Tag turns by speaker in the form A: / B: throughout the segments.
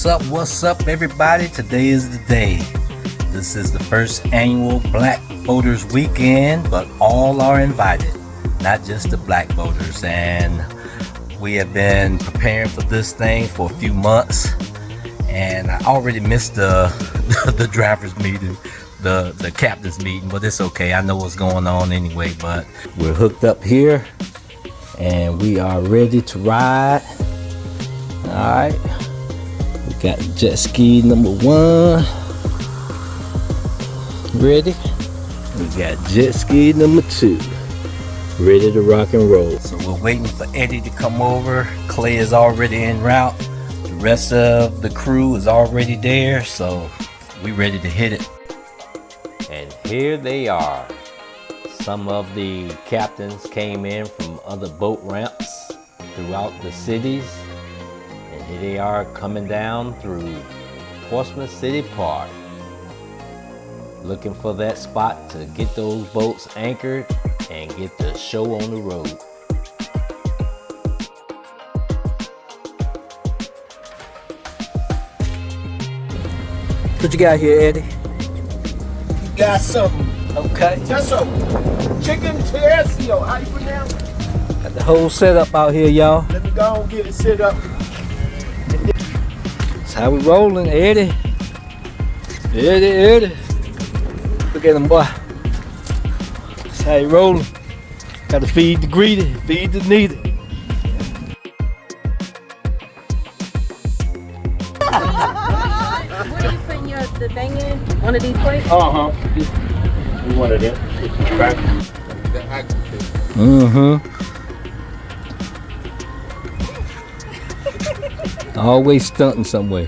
A: What's up, everybody? Today is the day. This is the first annual Black Boaters Weekend, but all are invited, not just the black boaters. And we have been preparing for this thing for a few months, and I already missed the driver's meeting, the captain's meeting, but it's okay. I know what's going on anyway. But we're hooked up here, and we are ready to ride. All right. Got jet ski number 1 ready. We got jet ski number 2 ready to rock and roll. So we're waiting for Eddie to come over. Clay is already en route. The rest of the crew is already there, so we ready to hit it. And here they are. Some of the captains came in from other boat ramps throughout the cities. Here they are coming down through Portsmouth City Park, looking for that spot to get those boats anchored and get the show on the road. What you got here, Eddie?
B: You got something.
A: Okay.
B: Just some chicken tercio. How you pronounce it?
A: Got the whole setup out here, y'all.
B: Let me go and get it set up.
A: That's how we rolling, Eddie. Eddie. Look at him, boy. That's how you rolling. Gotta feed the greedy, feed the needy.
C: What are you putting the thing in? One of these plates?
B: One of them.
A: Always stunting some way.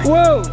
B: Whoa!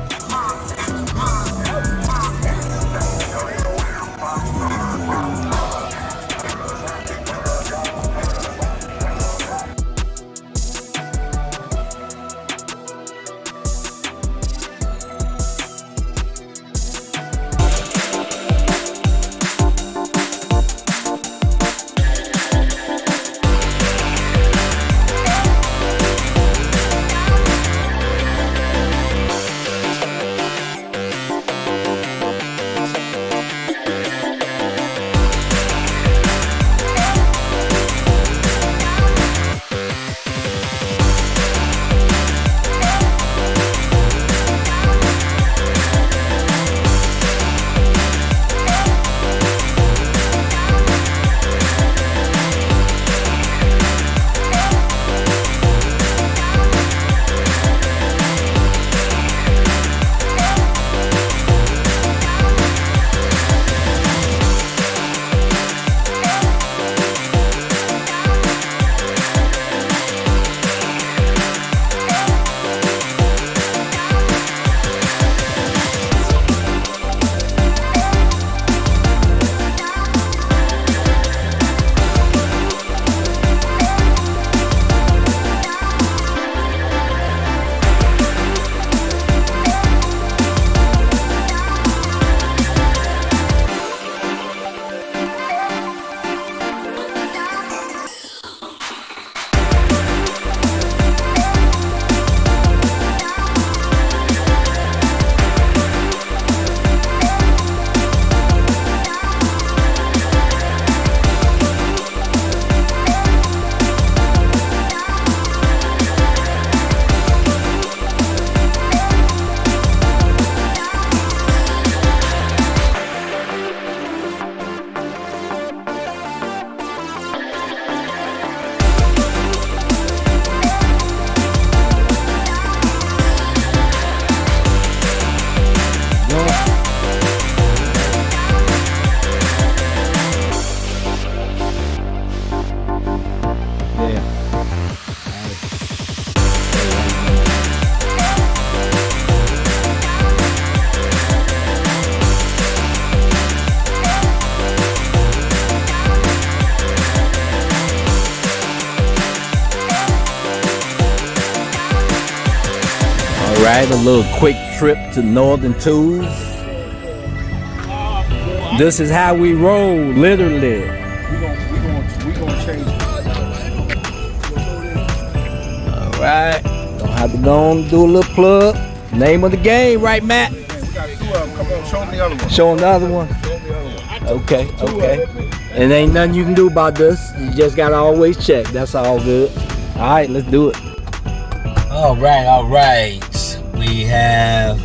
A: Alright, a little quick trip to Northern Tools. This is how we roll, literally.
B: We gonna change.
A: Alright, don't have to go and do a little plug. Name of the game, right, Matt?
B: We got 2 of them. Come on, show them the other one.
A: Show 'em the other one.
B: Show them the other one.
A: Okay, okay. And ain't nothing you can do about this. You just gotta always check. That's all good. Alright, let's do it. Alright, alright. We have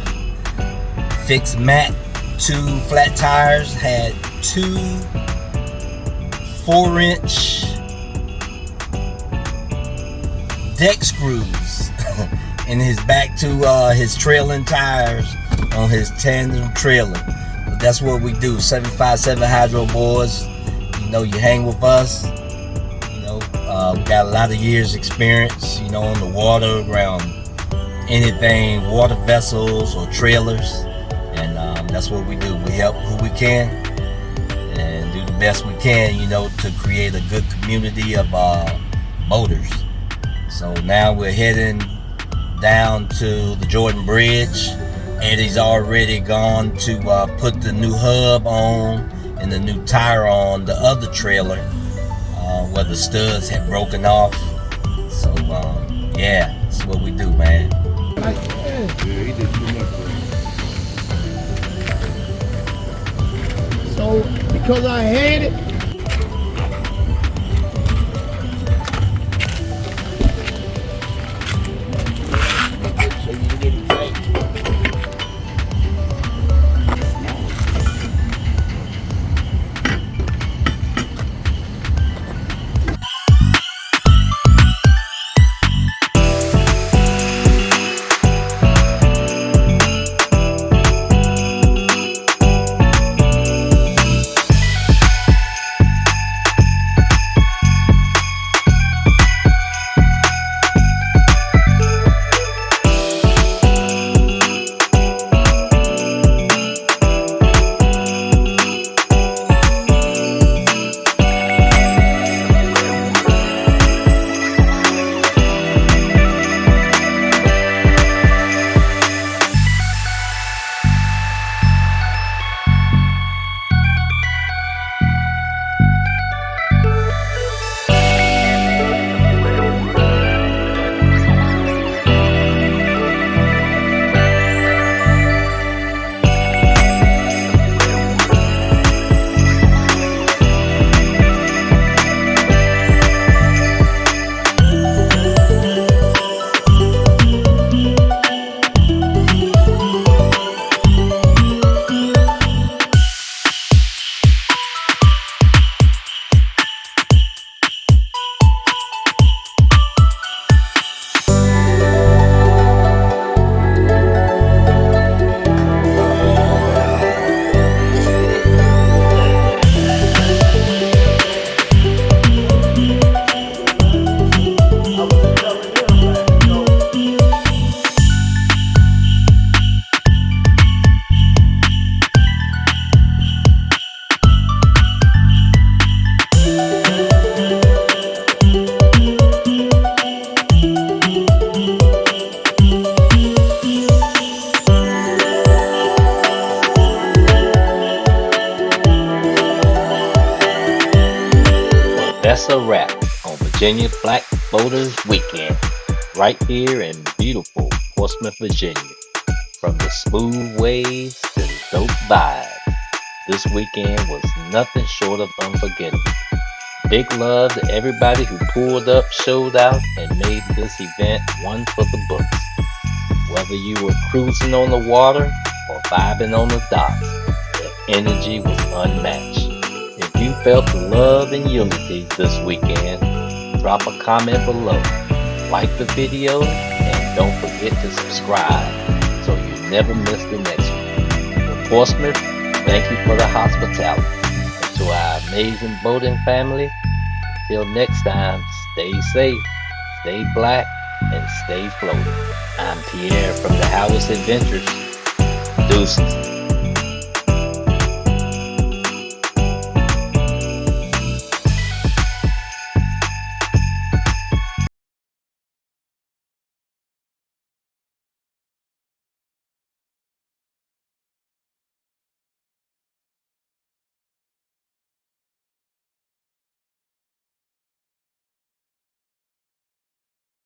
A: fixed Matt 2 flat tires, had 2 4-inch deck screws in his back to his trailing tires on his tandem trailer. But that's what we do. 757 hydro boards. You know, you hang with us. You know, we got a lot of years experience, you know, on the water, around anything water vessels or trailers, and that's what we do. We help who we can and do the best we can, you know, to create a good community of boaters. So now we're heading down to the Jordan Bridge. Eddie's already gone to put the new hub on and the new tire on the other trailer where the studs had broken off. So yeah, that's what we do, man.
B: He did too much. So because I had it. So you can get it right.
A: That's a wrap on Virginia Black Voters Weekend, right here in beautiful Portsmouth, Virginia. From the smooth waves to the dope vibe, this weekend was nothing short of unforgettable. Big love to everybody who pulled up, showed out, and made this event one for the books. Whether you were cruising on the water or vibing on the docks, the energy was unmatched. If you felt the love and unity this weekend, drop a comment below, like the video, and don't forget to subscribe so you never miss the next one. For Portsmouth, thank you for the hospitality. And to our amazing boating family, until next time, stay safe, stay black, and stay floating. I'm Pierre from the Howard's Adventures. Deuces.